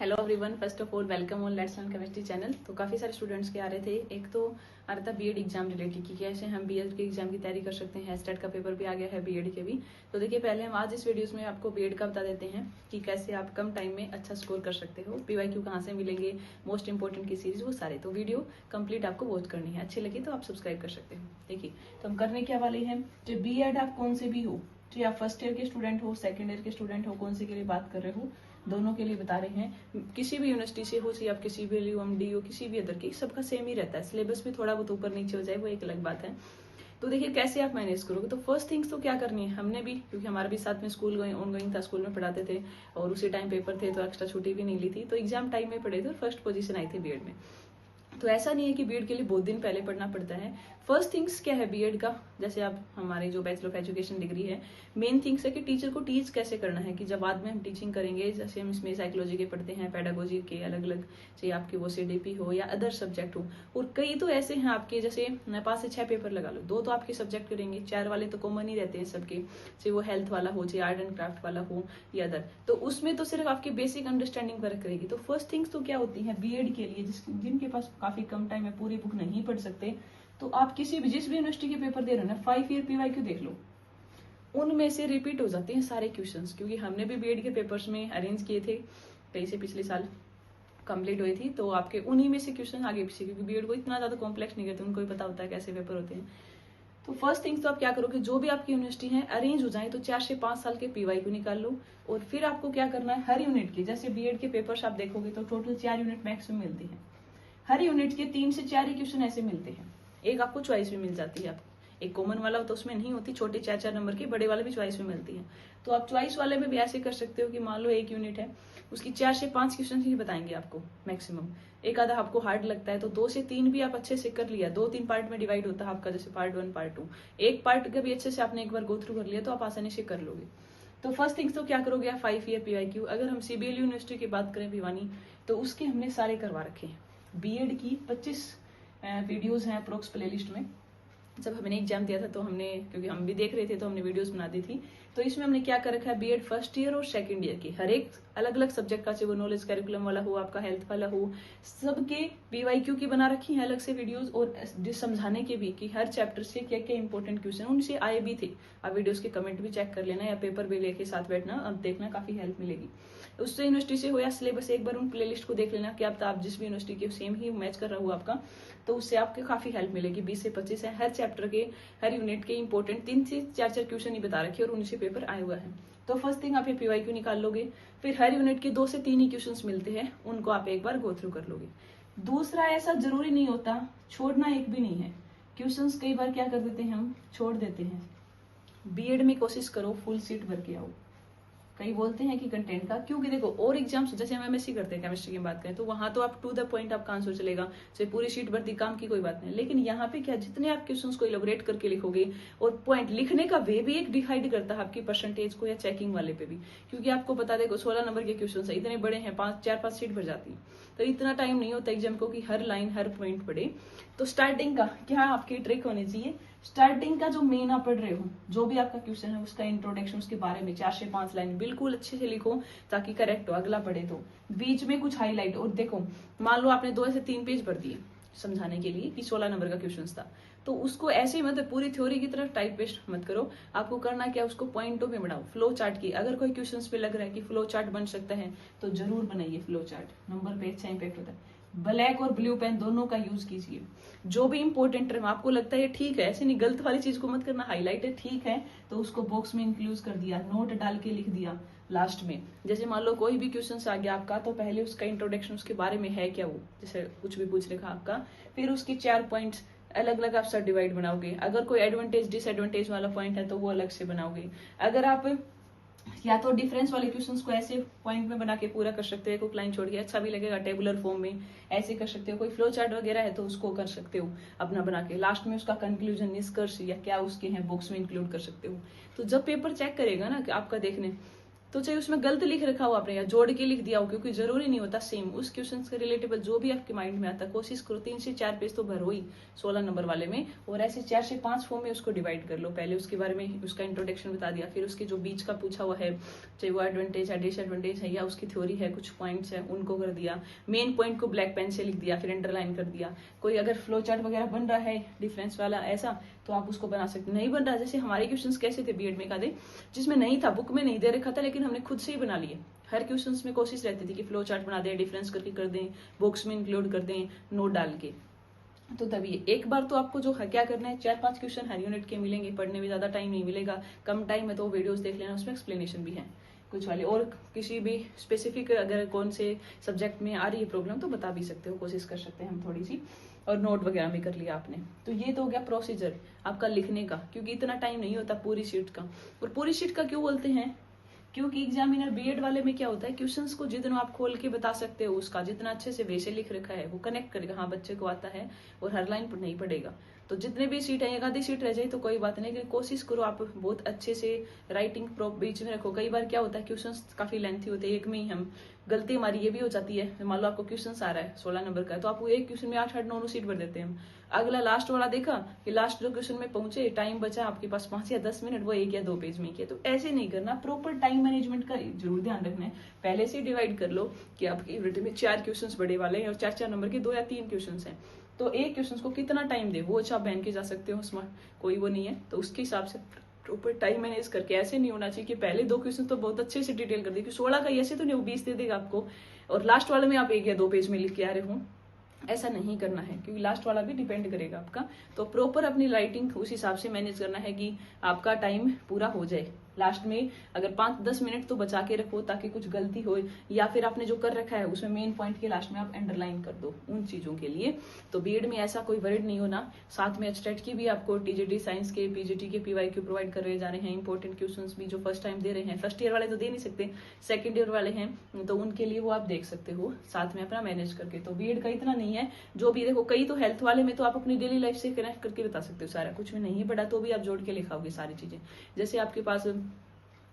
Hello everyone, first of all welcome on let's learn chemistry channel. तो काफ़ी सारे students के आ रहे थे। एक तो आ रहा था बीएड एग्जाम रिलेटेड कि कैसे हम बीएड के एग्जाम की तैयारी कर सकते हैं। स्टेट का पेपर भी आ गया है, बीएड के भी। तो देखिए, पहले हम आज इस वीडियोस में आपको बीएड का बता देते हैं कि कैसे आप कम टाइम में अच्छा स्कोर कर सकते हो, पीवाईक्यू कहाँ से मिलेंगे, मोस्ट इंपॉर्टेंट की सीरीज, वो सारे। तो वीडियो कंप्लीट आपको वॉच करनी है, अच्छी लगी तो आप सब्सक्राइब कर सकते हो। देखिए, तो हम करने क्या वाले हैं, जो बीएड आप कौन से भी हो, चाहे आप फर्स्ट ईयर के स्टूडेंट हो, सेकंड ईयर के स्टूडेंट हो, कौन से के लिए बात कर रहे हो, दोनों के लिए बता रहे हैं। किसी भी यूनिवर्सिटी से हो, चाहे आप किसी भी यूएमडी हो, किसी भी अदर की, सबका सेम ही रहता है। सिलेबस में थोड़ा बहुत ऊपर नीचे हो जाए वो एक अलग बात है। तो देखिए कैसे आप मैनेज करोगे। तो फर्स्ट थिंग्स तो क्या करनी है, हमने भी, क्योंकि हमारा भी साथ में स्कूल ऑनगोइंग था, स्कूल में पढ़ाते थे और उसी टाइम पेपर थे, तो एक्स्ट्रा छुट्टी भी नहीं ली थी, तो एग्जाम टाइम में पढ़े थे और फर्स्ट पोजीशन आई थी बीएड में। तो ऐसा नहीं है कि बीएड के लिए बहुत दिन पहले पढ़ना पड़ता है। फर्स्ट थिंग्स क्या है बीएड का, जैसे आप हमारे जो बैचलर ऑफ एजुकेशन डिग्री है, मेन थिंग्स है कि टीचर को टीच कैसे करना है, कि जब बाद में हम टीचिंग करेंगे, जैसे हम इसमें साइकोलॉजी के पढ़ते हैं, पेडागोजी के अलग अलग, चाहे आपके वो सीडीपी हो या अदर सब्जेक्ट हो। और कई तो ऐसे हैं आपके, जैसे 5 से 6 पेपर लगा लो, 2 तो आपके सब्जेक्ट करेंगे, 4 वाले तो कॉमन ही रहते हैं सबके, चाहे वो हेल्थ वाला हो, चाहे आर्ट एंड क्राफ्ट वाला हो या अदर। तो उसमें तो सिर्फ आपकी बेसिक अंडरस्टैंडिंग वर्क करेगी। तो फर्स्ट थिंग्स तो क्या होती है बीएड के लिए, जिनके पास काफी कम टाइम है, पूरी बुक नहीं पढ़ सकते, तो आप किसी भी जिस भी यूनिवर्सिटी के पेपर दे रहे हो ना, 5 ईयर पीवाईक्यू देख लो, उनमें से रिपीट हो जाते हैं सारे क्वेश्चंस। क्योंकि हमने भी बीएड के पेपर्स में अरेंज किए थे, कई से पिछले साल कंप्लीट हुई थी, तो आपके उन्हीं में से क्वेश्चन आगे पीछे, क्योंकि बीएड को इतना ज्यादा कॉम्प्लेक्स नहीं करते, उनको ही पता होता है कैसे पेपर होते हैं। तो फर्स्ट थिंग्स तो आप क्या करोगे, जो भी आपकी यूनिवर्सिटी है अरेंज हो जाए तो 4 से 5 साल के पीवाईक्यू निकाल लो। और फिर आपको क्या करना है, हर यूनिट के, जैसे बीएड के पेपर्स आप देखोगे तो टोटल 4 यूनिट मैक्सिमम मिलती है। हर यूनिट के 3 से 4 ही क्वेश्चन ऐसे मिलते हैं। एक आपको चॉइस भी मिल जाती है, आपको एक कॉमन वाला तो उसमें नहीं होती, छोटे 4-4 नंबर की, बड़े वाले भी चॉइस में मिलती है। तो आप चॉइस वाले में भी ऐसे कर सकते हो कि मान लो एक यूनिट है, उसकी 4 से 5 क्वेश्चन ही बताएंगे आपको मैक्सिमम। एक आधा आपको हार्ड लगता है तो 2 से 3 भी आप अच्छे से कर लिया, 2-3 पार्ट में डिवाइड होता है आपका, जैसे पार्ट 1 पार्ट 2, एक पार्ट का भी अच्छे से आपने एक बार गो थ्रू कर लिया तो आप आसानी से कर लोगे। तो फर्स्ट थिंग्स तो क्या करोगे आप, 5 ईयर पीवाईक्यू। अगर हम सीबीएल यूनिवर्सिटी की बात करें भिवानी, तो उसके हमने सारे करवा रखे हैं। बीएड की 25 वीडियोज हैं अप्रोक्स प्लेलिस्ट में। जब हमने एग्जाम दिया था तो हमने, क्योंकि हम भी देख रहे थे तो हमने वीडियोस बना दी थी। तो इसमें हमने क्या कर रखा है, बीएड फर्स्ट ईयर और सेकंड ईयर की हर एक अलग अलग सब्जेक्ट का, चाहे वो नॉलेज कैरिकुलम वाला हो, आपका हेल्थ वाला हो, सबके पीवाईक्यू की बना रखी है अलग से वीडियोस, और समझाने के भी कि हर चैप्टर से क्या क्या इंपॉर्टेंट क्वेश्चन उनसे आए भी थे। आप वीडियोस के कमेंट भी चेक कर लेना या पेपर भी लेके साथ बैठना, अब देखना काफी हेल्प मिलेगी। उससे यूनिवर्सिटी से हो या सिलेबस, एक बार उन प्लेलिस्ट को देख लेना कि आप जिस भी यूनिवर्सिटी के सेम ही मैच कर रहा हो आपका, तो उससे आपको काफी हेल्प मिलेगी। 20 से 25 है हर चैप्टर के, हर यूनिट के इंपॉर्टेंट 3 से 4 क्वेश्चन ही बता रखे और उनसे पेपर आया हुआ है। तो फर्स्ट थिंग आप ये पीवाईक्यू निकाल लोगे, फिर हर यूनिट के 2 से 3 ही क्वेश्चंस मिलते हैं, उनको आप एक बार गो थ्रू कर लोगे। दूसरा, ऐसा जरूरी नहीं होता, छोड़ना एक भी नहीं है। क्वेश्चंस कई बार क्या कर देते हैं, हम छोड़ देते हैं। बीएड में कोशिश करो फुल सीट भर के आओ। कई बोलते हैं कि कंटेंट का, क्योंकि देखो और एग्जाम्स, जैसे हम एमएससी करते हैं केमिस्ट्री की बात करें, तो वहां तो आप टू द पॉइंट आपका आंसर चलेगा, चाहे पूरी शीट भर दी, काम की कोई बात नहीं। लेकिन यहाँ पे क्या, जितने आप क्वेश्चंस को इलेबोरेट करके लिखोगे, और पॉइंट लिखने का वे भी एक डिसाइड करता है आपकी परसेंटेज को, या चेकिंग वाले पे भी। क्योंकि आपको बता देखो 16 नंबर के क्वेश्चन है, इतने बड़े हैं, 4-5 शीट भर जाती है, तो इतना टाइम नहीं होता एग्जाम को कि हर लाइन हर पॉइंट पढ़े। तो स्टार्टिंग का क्या आपकी ट्रिक होनी चाहिए, स्टार्टिंग का जो मेन आप पढ़ रहे हो, जो भी आपका क्वेश्चन है उसका इंट्रोडक्शन, उसके बारे में 4 से 5 लाइन बिल्कुल अच्छे से लिखो ताकि करेक्ट हो, अगला पढ़े तो। बीच में कुछ हाईलाइट, और देखो मान लो आपने 2 से 3 पेज भर दिए समझाने के लिए कि 16 नंबर का क्वेश्चन था, तो उसको ऐसे ही मतलब पूरी थ्योरी की तरफ टाइप पेस्ट मत करो। आपको करना क्या, उसको पॉइंटों में बनाओ, फ्लो चार्ट की। अगर कोई क्वेश्चन पे लग रहा है कि फ्लो चार्ट बन सकता है तो जरूर बनाइए फ्लो चार्ट, नंबर पे अच्छा इंपैक्ट होता है। ब्लैक और ब्लू पेन दोनों का यूज कीजिए। जो भी इंपॉर्टेंट टर्म आपको लगता है ये ठीक है, ऐसे नहीं गलत वाली चीज को मत करना, हाईलाइट है ठीक है तो उसको बॉक्स में इंक्लूड कर दिया, नोट डाल के लिख दिया लास्ट में। जैसे मान लो कोई भी क्वेश्चन आ गया आपका, तो पहले उसका इंट्रोडक्शन, उसके बारे में है क्या वो, जैसे कुछ भी पूछ रखा आपका, फिर उसके 4 पॉइंट्स अलग अलग आप सब डिवाइड बनाओगे। अगर कोई एडवांटेज डिसएडवांटेज वाला पॉइंट है तो वो अलग से बनाओगे। अगर आप या तो डिफरेंस वाले क्वेश्चंस को ऐसे पॉइंट में बना के पूरा कर सकते हो, एक लाइन छोड़ के, अच्छा भी लगेगा टेबुलर फॉर्म में, ऐसे कर सकते हो। कोई फ्लो चार्ट वगैरह है तो उसको कर सकते हो अपना बना के, लास्ट में उसका कंक्लूजन, निष्कर्ष या क्या उसके हैं बॉक्स में इंक्लूड कर सकते हो। तो जब पेपर चेक करेगा ना आपका देखने, तो चाहे उसमें गलत लिख रखा हो आपने या जोड़ के लिख दिया हो, क्योंकि जरूरी नहीं होता सेम उस क्वेश्चन के रिलेटेबल जो भी आपके माइंड में आता है कोशिश करो 3 से 4 पेज तो भरो ही 16 नंबर वाले में, और ऐसे 4 से 5 फॉर्म में उसको डिवाइड कर लो। पहले उसके बारे में उसका इंट्रोडक्शन बता दिया, फिर उसके जो बीच का पूछा हुआ है चाहे वो एडवांटेज है डिसएडवांटेज है या उसकी थ्योरी है कुछ पॉइंट्स है उनको कर दिया, मेन पॉइंट को ब्लैक पेन से लिख दिया, फिर अंडरलाइन कर दिया। कोई अगर फ्लो चार्ट वगैरह बन रहा है डिफरेंस वाला ऐसा तो आप उसको बना सकते, नहीं बन रहा जैसे हमारे क्वेश्चंस कैसे थे बीएड में का दे जिसमें नहीं था बुक में नहीं दे रखा था लेकिन हमने खुद से ही बना लिए। हर क्वेश्चंस में कोशिश रहती थी कि फ्लो चार्ट बना दें, डिफरेंस करके कर दें, बॉक्स में इंक्लूड कर दें नोट डाल के। तो तभी एक बार तो आपको जो है क्या करना है 4-5 क्वेश्चन हर यूनिट के मिलेंगे, पढ़ने में ज्यादा टाइम नहीं मिलेगा, कम टाइम है तो वीडियोस देख लेना, उसमें एक्सप्लेनेशन भी है कुछ वाले, और किसी भी स्पेसिफिक अगर कौन से सब्जेक्ट में आ रही है प्रॉब्लम तो बता भी सकते हो, कोशिश कर सकते हैं हम थोड़ी सी, और नोट वगैरह भी कर लिया आपने। तो ये तो हो गया प्रोसीजर आपका लिखने का, क्योंकि इतना टाइम नहीं होता पूरी शीट का। और पूरी शीट का क्यों बोलते हैं, क्योंकि एग्जामिनर बीएड वाले में क्या होता है क्वेश्चंस को जितना आप खोल के बता सकते हो उसका जितना अच्छे से वैसे लिख रखा है वो कनेक्ट करेगा, हाँ बच्चे को आता है और हर लाइन पर नहीं पड़ेगा। तो जितने भी सीट है एक आधी सीट रह जाए तो कोई बात नहीं, लेकिन कोशिश करो आप बहुत अच्छे से राइटिंग बीच में रखो। कई बार क्या होता है क्वेश्चंस काफी लेंथी होते हैं, एक में ही हम गलती हमारी ये भी हो जाती है, मान लो आपको क्वेश्चन आ रहा है 16 नंबर का तो आपको एक क्वेश्चन में 8-8 9 सीट भर देते हैं हम। अगला लास्ट वाला देखा कि लास्ट जो क्वेश्चन में पहुंचे टाइम बचा आपके पास 5 या 10 मिनट, वो 1 या 2 पेज में किया। तो ऐसे नहीं करना, प्रॉपर टाइम मैनेजमेंट का जरूर ध्यान रखना है। पहले से डिवाइड कर लो कि आपकी यूनिट में 4 क्वेश्चन बड़े वाले हैं और 4-4 नंबर के 2 या 3 क्वेश्चन है, तो एक क्वेश्चन को कितना टाइम दे वो अच्छा बहन के जा सकते हो, उसमें कोई वो नहीं है। तो उसके हिसाब से प्रॉपर टाइम मैनेज करके, ऐसे नहीं होना चाहिए कि पहले 2 क्वेश्चन तो बहुत अच्छे से डिटेल कर दी कि 16 का ऐसे तो नहीं, वो 20 दे देगा आपको और लास्ट वाले में आप 1 या 2 पेज में लिख के आ रहे हो, ऐसा नहीं करना है क्योंकि लास्ट वाला भी डिपेंड करेगा आपका। तो प्रॉपर अपनी राइटिंग उस हिसाब से मैनेज करना है कि आपका टाइम पूरा हो जाए। लास्ट में अगर 5-10 मिनट तो बचा के रखो ताकि कुछ गलती हो, या फिर आपने जो कर रखा है उसमें मेन पॉइंट के लास्ट में आप अंडरलाइन कर दो उन चीजों के लिए। तो बीएड में ऐसा कोई वर्ड नहीं होना। साथ में एचटेट की भी आपको टीजीटी साइंस के पीजीटी के पीवाईक्यू प्रोवाइड कर रहे जा रहे हैं, इंपॉर्टेंट क्वेश्चंस भी जो फर्स्ट टाइम दे रहे हैं, फर्स्ट ईयर वाले तो दे नहीं सकते, सेकंड ईयर वाले हैं तो उनके लिए वो आप देख सकते हो साथ में अपना मैनेज करके। तो बीएड का इतना नहीं है, जो भी देखो कई तो हेल्थ वाले में तो आप अपनी डेली लाइफ से कनेक्ट करके बता सकते हो सारा, कुछ में नहीं पढ़ा तो भी आप जोड़ के लिखाओगे सारी चीजें। जैसे आपके पास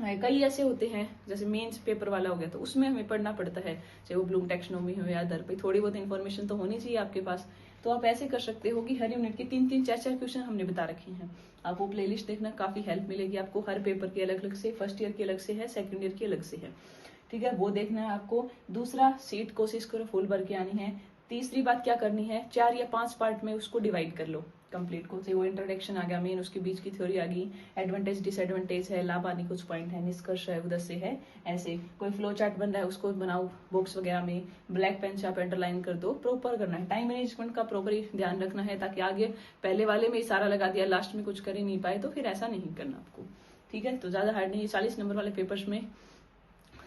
कई ऐसे होते हैं जैसे मेंस पेपर वाला हो गया तो उसमें हमें पढ़ना पड़ता है, चाहे वो ब्लूम टेक्सोनोमी हो या अदर, थोड़ी बहुत इन्फॉर्मेशन तो होनी चाहिए आपके पास। तो आप ऐसे कर सकते हो कि हर यूनिट के 3-3, 4-4 क्वेश्चन हमने बता रखे हैं, आप वो प्लेलिस्ट देखना, काफी हेल्प मिलेगी आपको। हर पेपर के अलग अलग से, फर्स्ट ईयर के अलग से है, सेकंड ईयर के अलग से है, ठीक है, वो देखना है आपको। दूसरा, सीट कोशिश करो फुल भर के आनी है। तीसरी बात क्या करनी है, 4 या 5 पार्ट में उसको डिवाइड कर लो कंप्लीट को, से वो इंट्रोडक्शन आ गया, मेन उसके बीच की थ्योरी आ गई, एडवांटेज डिसएडवांटेज है, लाभ हानि कुछ पॉइंट है, निष्कर्ष है, उधर से है, ऐसे कोई फ्लो चार्ट बन रहा है उसको बनाओ बॉक्स वगैरह में, ब्लैक पेन से आप अंडरलाइन कर दो। प्रॉपर करना है, टाइम मैनेजमेंट का प्रॉपर ध्यान रखना है ताकि आगे पहले वाले में इशारा लगा दिया लास्ट में कुछ कर ही नहीं पाए तो फिर ऐसा नहीं करना आपको, ठीक है। तो ज्यादा हार्ड नहीं, 40 नंबर वाले पेपर्स में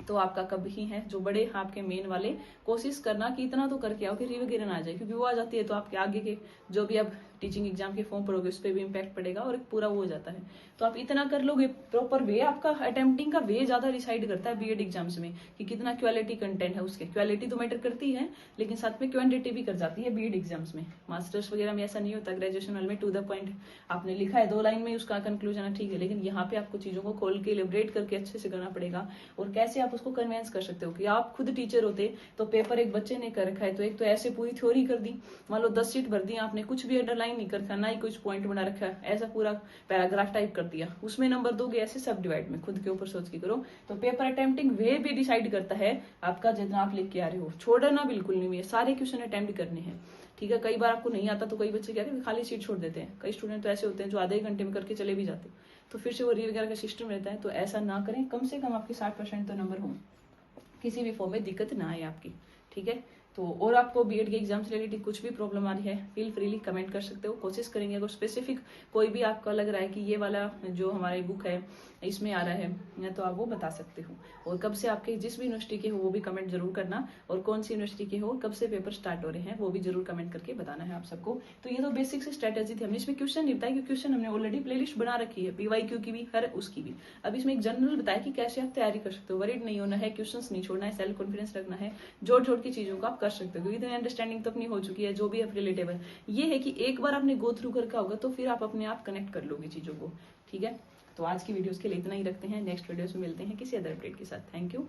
तो आपका कब ही है जो बड़े आपके मेन वाले, कोशिश करना कि इतना तो करके आओ कि री वगैरह ना आ जाए, क्योंकि वो आ जाती है तो आपके आगे के जो भी आप टीचिंग एग्जाम के फॉर्म पढ़ोगे उस पर भी इम्पैक्ट पड़ेगा और पूरा वो हो जाता है। तो आप इतना कर लोगे प्रॉपर वे, आपका अटेम्प्टिंग का वे ज्यादा डिसाइड करता है बीएड एग्जाम्स में कि कितना क्वालिटी कंटेंट है, उसके क्वालिटी तो मैटर करती है लेकिन साथ में क्वांटिटी भी कर जाती है बीएड एग्जाम्स में। मास्टर्स वगैरह में ऐसा नहीं होता, ग्रेजुएशन वाले में टू द पॉइंट आपने लिखा है 2 लाइन में उसका कंक्लूजन है, ठीक है, लेकिन यहाँ पे आपको चीजों को खोल के इलेबरेट करके अच्छे से करना पड़ेगा। और कैसे आप उसको कन्वेंस कर सकते हो कि आप खुद टीचर होते तो पेपर एक बच्चे ने कर रखा है तो एक तो ऐसे पूरी थ्योरी कर दी, मान लो 10 सीट भर दी आपने, कुछ भी अंडरलाइन नहीं कर रखा, ना ही कुछ पॉइंट बना रखा है, ऐसा पूरा पैराग्राफ टाइप कर दिया, उसमें नंबर दोगे, ऐसे सब डिवाइड में खुद के ऊपर सोच के करो। तो पेपर अटेम्प्टिंग वे भी डिसाइड करता है आपका जितना आप लिख के आ रहे हो, छोड़ना बिल्कुल नहीं है, सारे क्वेश्चन अटेम्प्ट करने हैं, ठीक है। कई बार आपको नहीं आता तो कई बच्चे क्या करते खाली सीट छोड़ देते हैं, कई स्टूडेंट तो ऐसे होते हैं जो आधे घंटे में करके चले भी जाते, तो फिर से वो री वगैरह का सिस्टम रहता है। तो ऐसा ना करें, कम से कम आपके 60% तो नंबर हो, किसी भी फॉर्म में दिक्कत ना आए आपकी, ठीक है। तो और आपको बीएड के एग्जाम से रिलेटेड कुछ भी प्रॉब्लम आ रही है फील फ्रीली कमेंट कर सकते हो, कोशिश करेंगे अगर स्पेसिफिक कोई भी आपका लग रहा है कि ये वाला जो हमारी बुक है इसमें आ रहा है तो आप वो बता सकते हो। और कब से आपके जिस भी यूनिवर्सिटी के हो वो भी कमेंट जरूर करना, और कौन सी यूनिवर्सिटी के हो, कब से पेपर स्टार्ट हो रहे हैं वो भी जरूर कमेंट करके बताना है आप सबको। तो ये तो बेसिक से स्ट्रेटेजी थी, हमने इसमें क्वेश्चन नहीं बताया, क्वेश्चन हमने ऑलरेडी प्लेलिस्ट बना रखी है, पीवाईक्यू की भी, हर उसकी भी। अब इसमें एक जनरल बताया कि कैसे आप तैयारी कर सकते हो, वरीड नहीं होना है, क्वेश्चन नहीं छोड़ना है, सेल्फ कॉन्फिडेंस रखना है, जोड़ जोड़ की चीजों को आप कर सकते हो, क्योंकि अंडरस्टैंडिंग तो अपनी हो चुकी है, जो भी है रिलेटेबल। ये है कि एक बार आपने गो थ्रू करके होगा तो फिर आप अपने आप कनेक्ट कर लोगे चीजों को, ठीक है। तो आज की वीडियोस के लिए इतना ही रखते हैं, नेक्स्ट वीडियोस में मिलते हैं किसी अदर अपडेट के साथ। Thank you.